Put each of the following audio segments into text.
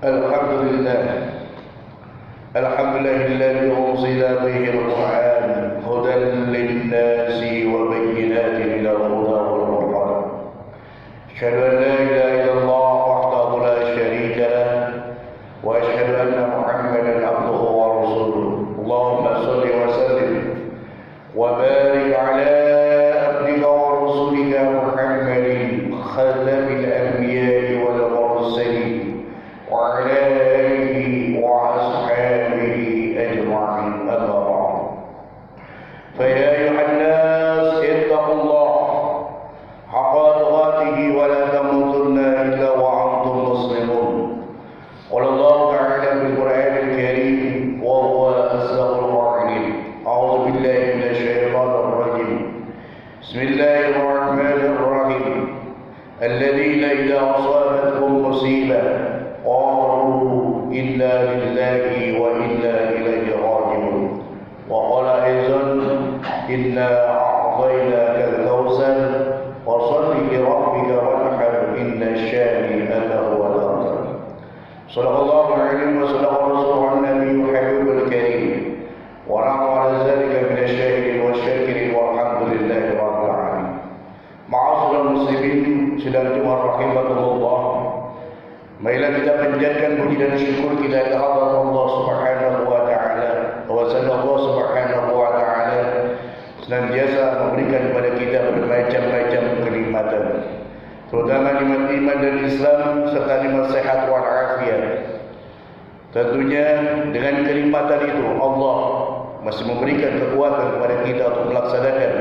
الحمد لله الذي أنزل به القرآن هدى للناس وبينات من الهدى والفرقان أشهد أن لا إله إلا الله وحده لا شريك له وأشهد أن محمدا عبده ورسوله اللهم صل وسلم وبارك على عبدك ورسولك محمد خاتم الأنبياء والمرسلين وعلى آله وأصحابه أجمعين أما بعد فيا أيها الناس اتقوا الله حق تقاته ولا تموتن إلا وأنتم مسلمون قال الله تعالى في القرآن الكريم وهو أصدق القائلين أعوذ بالله من الشيطان الرجيم بسم الله الرحمن الرحيم الذين إذا أصابتهم مصيبة قالوا إنا لله وإنا إليه راجعون وقال أيضا إنا أعطيناك الكوثر فصل لربك وانحر إن شانئك هو الأبتر صدق الله العظيم وصدق رسوله النبي الحبيب الكريم ونحن على ذلك من الشاهدين والشاكرين والحمد لله رب العالمين. Ma'asyiral muslimin sedang Jumat rahimakumullah. Marilah kita panjatkan puji dan syukur kita kepada Allah Subhanahu wa taala. Bahwasanya Allah Subhanahu wa taala senantiasa memberikan kepada kita bermacam-macam kenikmatan, terutama nikmat iman dan Islam serta nikmat sehat wal afiat. Tentunya dengan kenikmatan itu Allah masih memberikan kekuatan kepada kita untuk melaksanakan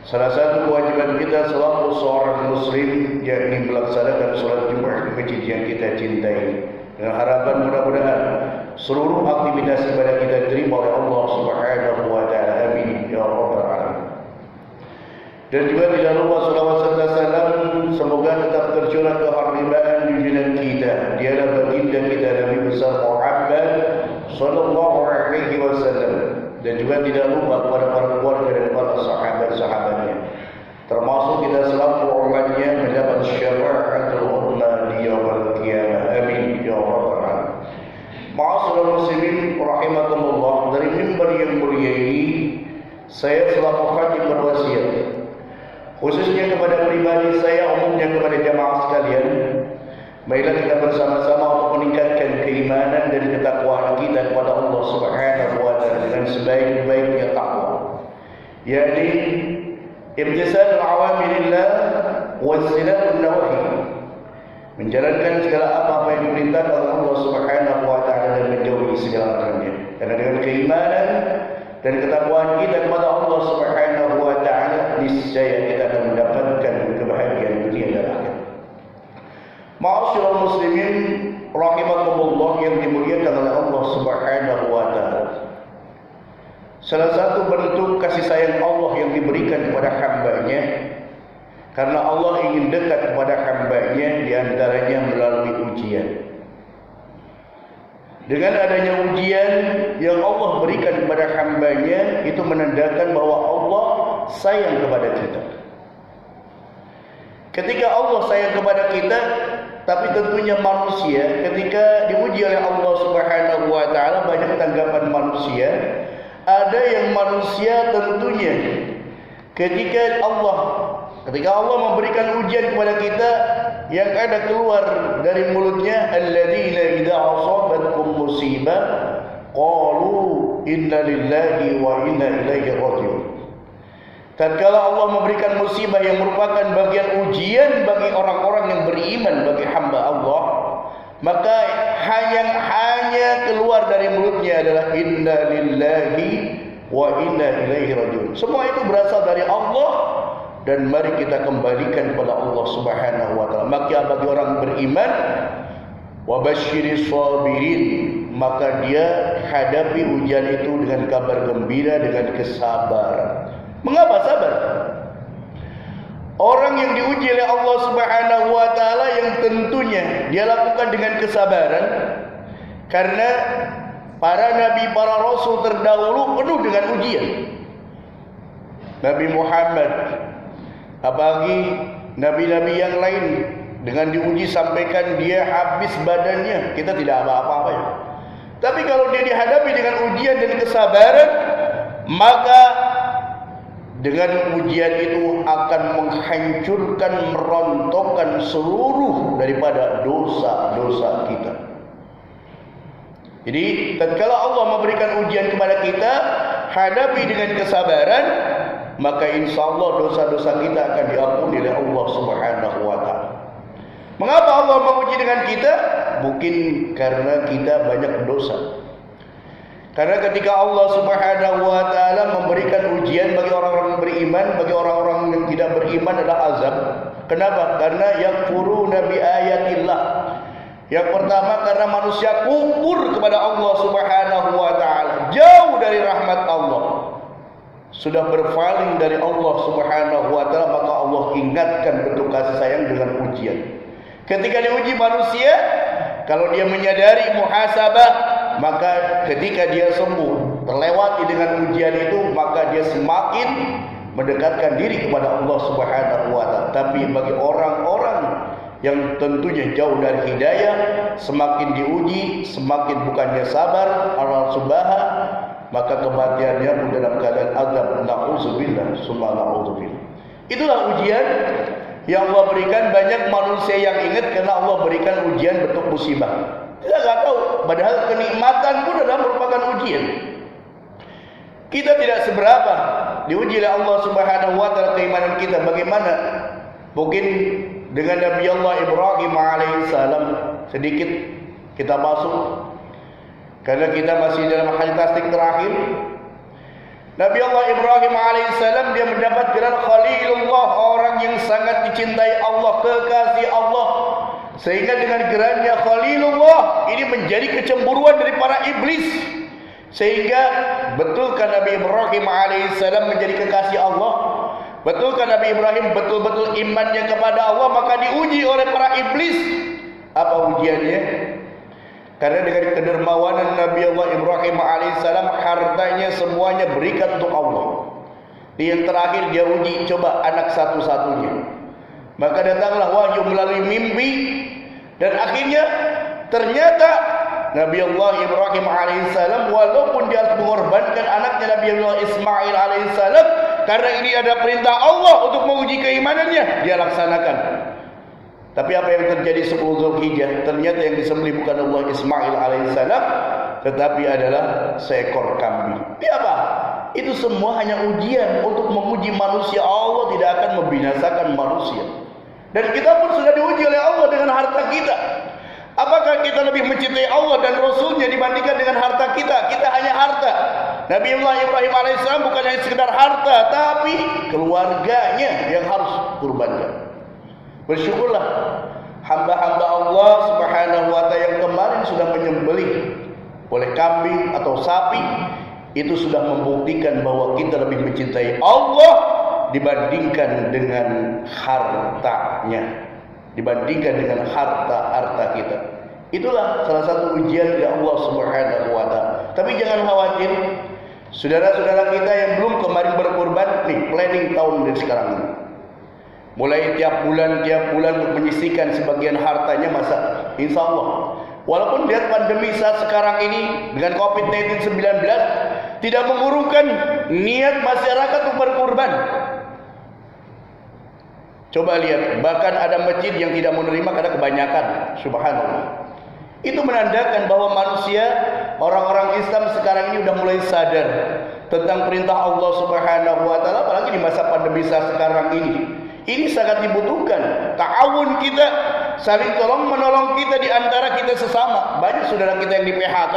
salah satu kewajiban kita selaku seorang muslim, yakni melaksanakan salat Jumat di masjid yang kita cintai, dengan harapan mudah-mudahan seluruh aktivitas ibadah kita diterima oleh Allah Subhanahu wa taala. Amin ya rabbal alamin. Dan juga tidak lupa salawat serta salam semoga tetap tercurah keharibaan junjungan kita, dialah baginda kita Nabi besar Muhammad sallallahu alaihi wasallam, dan juga tidak lupa kepada para keluarga dan para sahabat-sahabatnya, termasuk kita selaku umatnya mendapat syafaatul uzma di yaumil qiyamah. Amin ya rabbal alamin. Ma'asyiral muslimin rahimakumullah, dari mimbar yang mulia ini saya selaku khatib berwasiat, khususnya kepada pribadi saya, umumnya kepada jamaah sekalian, marilah kita bersama-sama untuk meningkatkan keimanan dan ketakwaan kita kepada Allah Subhanahu wa taala dengan sebaik-baiknya takwa, yakni imtisal awamirillah wa ijtinabun nawahi, menjalankan segala apa yang diperintahkan oleh Allah Subhanahu wa taala dan menjauhi segala larangannya. Karena dengan keimanan dan ketakwaan kita kepada Allah Subhanahu wa taala, niscaya kita akan mendapatkan kebahagiaan dunia dan akhirat. Ma'asyiral muslimin rahimakumullah yang dimuliakan oleh Allah Subhanahu wa taala, salah satu bentuk kasih sayang Allah yang diberikan kepada hamba-Nya, karena Allah ingin dekat kepada hamba-Nya, di antaranya melalui ujian. Dengan adanya ujian yang Allah berikan kepada hamba-Nya, itu menandakan bahwa Allah sayang kepada kita. Ketika Allah sayang kepada kita, tapi tentunya manusia ketika diuji oleh Allah Subhanahu wa taala, banyak tanggapan manusia. Ada yang manusia tentunya ketika Allah memberikan ujian kepada kita, yang ada keluar dari mulutnya alladzina idza asabatkum musibah qalu inna lillahi wa inna ilaihi raji'un. Tatkala Allah memberikan musibah yang merupakan bagian ujian bagi orang-orang yang beriman, bagi hamba Allah, maka hanya keluar dari mulutnya adalah inna lillahi wa inna ilaihi raji'un. Semua itu berasal dari Allah, dan mari kita kembalikan kepada Allah Subhanahu wa taala. Maka bagi orang beriman, wa basyiris sabirin, maka dia hadapi ujian itu dengan kabar gembira, dengan kesabaran. Mengapa sabar? Orang yang diuji oleh Allah Subhanahu wa taala yang tentunya dia lakukan dengan kesabaran, karena para nabi, para rasul terdahulu penuh dengan ujian. Nabi Muhammad, apalagi nabi-nabi yang lain dengan diuji sampaikan dia habis badannya, kita tidak apa-apa ya. Tapi kalau dia dihadapi dengan ujian dan kesabaran, maka dengan ujian itu akan menghancurkan, merontokkan seluruh daripada dosa-dosa kita. Jadi tatkala Allah memberikan ujian kepada kita, hadapi dengan kesabaran, maka insya Allah dosa-dosa kita akan diampuni oleh Allah Subhanahu wa ta'ala. Mengapa Allah menguji dengan kita? Mungkin karena kita banyak dosa. Karena ketika Allah Subhanahu wa ta'ala memberikan ujian bagi orang-orang beriman, bagi orang-orang yang tidak beriman adalah azab. Kenapa? Karena yakfuruna bi ayatillah. Yang pertama karena manusia kufur kepada Allah Subhanahu wa ta'ala, jauh dari rahmat Allah, sudah berpaling dari Allah Subhanahu wa ta'ala, maka Allah ingatkan bentuk kasih sayang dengan ujian. Ketika diuji manusia, kalau dia menyadari muhasabah, maka ketika dia sembuh, terlewati dengan ujian itu, maka dia semakin mendekatkan diri kepada Allah Subhanahu wa ta'ala. Tapi bagi orang-orang yang tentunya jauh dari hidayah, semakin diuji, semakin bukannya sabar, al-subaha, maka kematiannya pun dalam keadaan azab. Na'udzubillah, summa na'udzubillah. Itulah ujian yang Allah berikan. Banyak manusia yang ingat karena Allah berikan ujian bentuk musibah. Kita nggak tahu, padahal kenikmatan pun adalah merupakan ujian. Kita tidak seberapa diuji oleh Allah Subhanahu wa ta'ala keimanan kita. Bagaimana? Mungkin dengan Nabi Allah Ibrahim alaihissalam sedikit kita masuk, karena kita masih dalam hadis tasdik terakhir. Nabi Allah Ibrahim alaihissalam dia mendapat gelar Khalilullah, orang yang sangat dicintai Allah, kekasih Allah. Sehingga dengan gelarnya Khalilullah ini menjadi kecemburuan dari para iblis. Sehingga betulkah Nabi Ibrahim alaihissalam menjadi kekasih Allah? Betulkah Nabi Ibrahim betul-betul imannya kepada Allah? Maka diuji oleh para iblis. Apa ujiannya? Karena dengan kedermawanan Nabi Allah Ibrahim alaihissalam, hartanya semuanya berikan untuk Allah. Yang terakhir dia uji, coba anak satu-satunya. Maka datanglah wahyu melalui mimpi, dan akhirnya ternyata Nabi Allah Ibrahim alaihissalam, walaupun dia harus mengorbankan anaknya Nabi Allah Ismail alaihissalam, karena ini ada perintah Allah untuk menguji keimanannya, dia laksanakan. Tapi apa yang terjadi 10 Zulhijjah? Ternyata yang disembelih bukan Allah Ismail alaihissalam, tetapi adalah seekor kambing. Ini apa? Itu semua hanya ujian untuk menguji manusia. Allah tidak akan membinasakan manusia. Dan kita pun sudah diuji oleh Allah dengan harta kita. Apakah kita lebih mencintai Allah dan Rasulnya dibandingkan dengan harta kita? Kita hanya harta. Nabi Allah Ibrahim alaihissalam bukan hanya sekedar harta, tapi keluarganya yang harus kurbankan. Bersyukurlah hamba-hamba Allah Subhanahu wa ta'ala yang kemarin sudah menyembelih oleh kambing atau sapi, itu sudah membuktikan bahwa kita lebih mencintai Allah dibandingkan dengan hartanya, dibandingkan dengan harta kita. Itulah salah satu ujian dari Allah Subhanahu wa ta'ala. Tapi jangan khawatir, saudara-saudara kita yang belum kemarin berkorban, nih planning tahun dari sekarang ini. Mulai tiap bulan menyisihkan sebagian hartanya, masa insya Allah. Walaupun lihat pandemi saat sekarang ini dengan COVID-19 tidak mengurungkan niat masyarakat untuk berkorban. Coba lihat, bahkan ada masjid yang tidak menerima karena kebanyakan. Subhanallah. Itu menandakan bahwa manusia, orang-orang Islam sekarang ini sudah mulai sadar tentang perintah Allah Subhanahu wa ta'ala, apalagi di masa pandemi saat sekarang ini. Ini sangat dibutuhkan. Ta'awun kita, saling tolong menolong kita di antara kita sesama. Banyak saudara kita yang di PHK,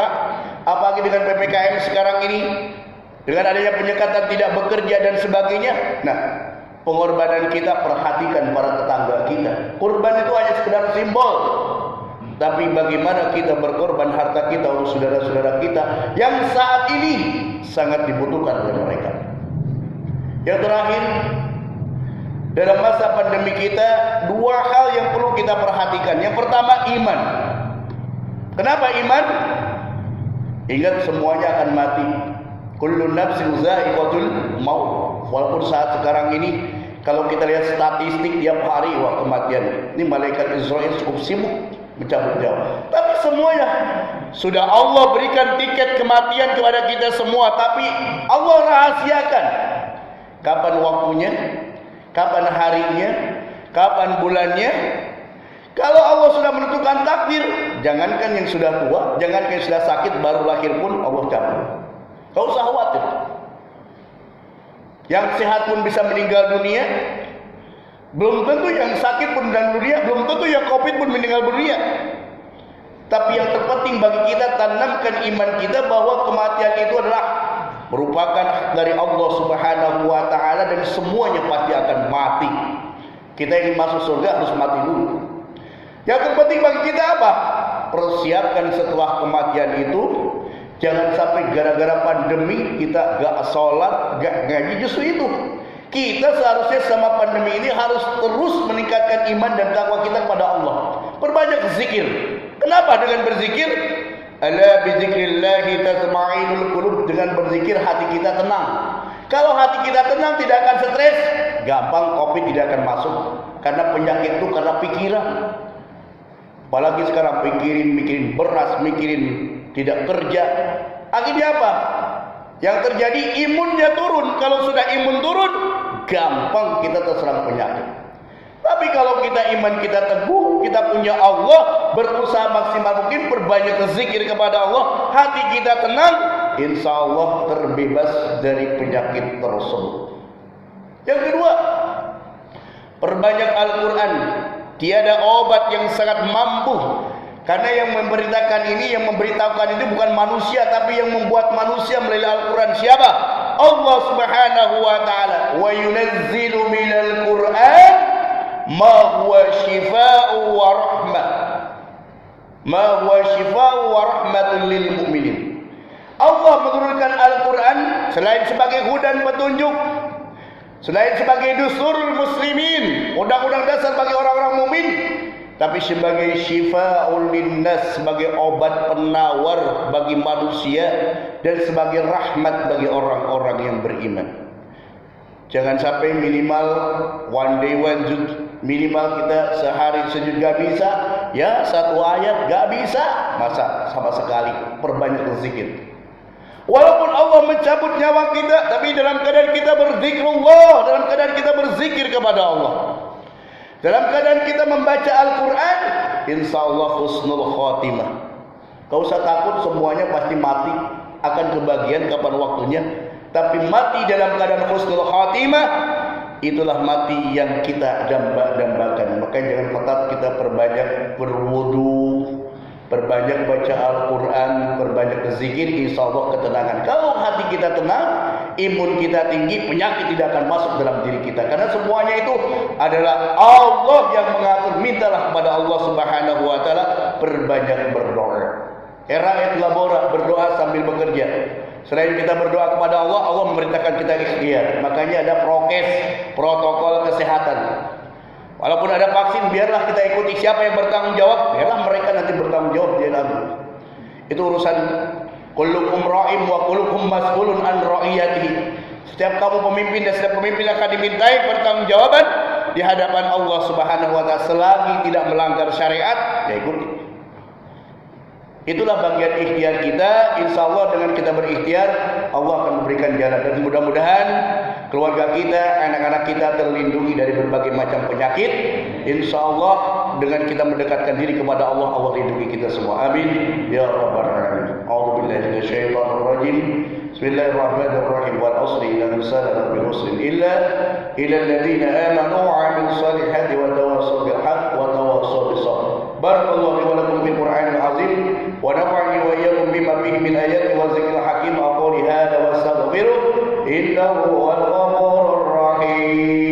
apalagi dengan PPKM sekarang ini, dengan adanya penyekatan tidak bekerja dan sebagainya. Nah, pengorbanan kita, perhatikan para tetangga kita. Kurban itu hanya sekedar simbol, tapi bagaimana kita berkorban harta kita untuk saudara-saudara kita yang saat ini sangat dibutuhkan oleh mereka. Yang terakhir, dalam masa pandemi kita, 2 hal yang perlu kita perhatikan. Yang pertama, iman. Kenapa iman? Ingat, semuanya akan mati. Kullu nafsin za'iqatul maut. Walaupun saat sekarang ini Kalau kita lihat statistik tiap hari, wah kematian. Ini malaikat Israel cukup sibuk mencabut nyawa. Tapi semuanya sudah Allah berikan tiket kematian kepada kita semua. Tapi Allah rahasiakan kapan waktunya, kapan harinya, kapan bulannya. Kalau Allah sudah menentukan takdir, jangankan yang sudah tua, jangankan yang sudah sakit baru lahir pun Allah cabut. Kau usah khawatir. Yang sehat pun bisa meninggal dunia. Belum tentu yang sakit pun meninggal dunia. Belum tentu yang COVID pun meninggal dunia. Tapi yang terpenting bagi kita, tanamkan iman kita bahwa kematian itu adalah merupakan dari Allah Subhanahu wa ta'ala, dan semuanya pasti akan mati. Kita ingin masuk surga harus mati dulu. Yang terpenting bagi kita apa? Persiapkan setelah kematian itu. Jangan sampai gara-gara pandemi kita gak sholat, gak ngaji. Justru itu, kita seharusnya sama pandemi ini harus terus meningkatkan iman dan takwa kita kepada Allah. Perbanyak zikir. Kenapa? Dengan berzikir, ala bizikrillahi tatma'innul qulub. Dengan berzikir hati kita tenang. Kalau hati kita tenang, tidak akan stres, gampang COVID tidak akan masuk. Karena penyakit itu karena pikiran. Apalagi sekarang mikirin beras, mikirin tidak kerja. Akhirnya apa? Yang terjadi imunnya turun. Kalau sudah imun turun, gampang kita terserang penyakit. Tapi kalau kita iman kita teguh, kita punya Allah, berusaha maksimal mungkin, perbanyak zikir kepada Allah, hati kita tenang, insya Allah terbebas dari penyakit tersebut. Yang kedua, perbanyak Al-Quran. Tiada obat yang sangat mampu. Karena yang memberitakan ini, yang memberitahukan itu bukan manusia, tapi yang membuat manusia melalui Al-Quran. Siapa? Allah Subhanahu wa ta'ala. Wa yunazzilu minal Qur'an ma huwa shifaa'u wa rahmah. Ma huwa shifaa'u wa rahmatun lil mu'minin. Allah menurunkan Al-Quran selain sebagai hudan petunjuk, selain sebagai dusturul muslimin, undang-undang dasar bagi orang-orang mukmin, tapi sebagai syifa'ul linnas, sebagai obat penawar bagi manusia, dan sebagai rahmat bagi orang-orang yang beriman. Jangan sampai minimal one day one juz, minimal kita sehari sejud gak bisa, ya satu ayat gak bisa, masa sama sekali. Perbanyak berzikir. Walaupun Allah mencabut nyawa kita, tapi dalam keadaan kita berzikrullah, dalam keadaan kita berzikir kepada Allah, dalam keadaan kita membaca Al-Quran, insya Allah husnul khotimah. Kau usah takut, semuanya pasti mati, akan kebagian kapan waktunya. Tapi mati dalam keadaan husnul khotimah, itulah mati yang kita dambakan. Makanya jangan tetap kita perbanyak berwudu, perbanyak baca Al-Quran, perbanyak zikir, insya Allah ketenangan. Kalau hati kita tenang, imun kita tinggi, penyakit tidak akan masuk dalam diri kita. Karena semuanya itu adalah Allah yang mengatur. Mintalah kepada Allah Subhanahu wa ta'ala, perbanyak berdoa. Rakyat labora, berdoa sambil bekerja. Selain kita berdoa kepada Allah, Allah memerintahkan kita ikhtiar. Makanya ada prokes, protokol kesehatan. Walaupun ada vaksin, biarlah kita ikuti. Siapa yang bertanggung jawab, biarlah mereka nanti bertanggung jawab di dalam. Itu urusan kullukum ra'im wa kullukum mas'ulun an ra'iyatihi. Setiap kamu pemimpin dan setiap pemimpin akan dimintai pertanggungjawaban di hadapan Allah Subhanahu wa ta'ala. Selagi tidak melanggar syariat, ya ikuti. Itulah bagian ikhtiar kita. Insya Allah dengan kita berikhtiar, Allah akan memberikan jalan. Dan mudah-mudahan keluarga kita, anak-anak kita terlindungi dari berbagai macam penyakit. Insya Allah dengan kita mendekatkan diri kepada Allah, Allah lindungi kita semua. Amin ya rabbal alamin. A'udzubillahi minasyaitonir rajim. Bismillahirrahmanirrahim. Wal 'asri innal insana lafi khusr illa alladziina aamanu wa 'amilus shalihati wa tawassaw bil haqq wa tawassaw bis sabr. Barakallahu li wa lakum bil Qur'anil 'azim wa nafa'ani wa iyyakum bima fihi min ayati wa dzikril hakim. Aqulu hadza wa astaghfiruh innahu huwal ghafurur rahim.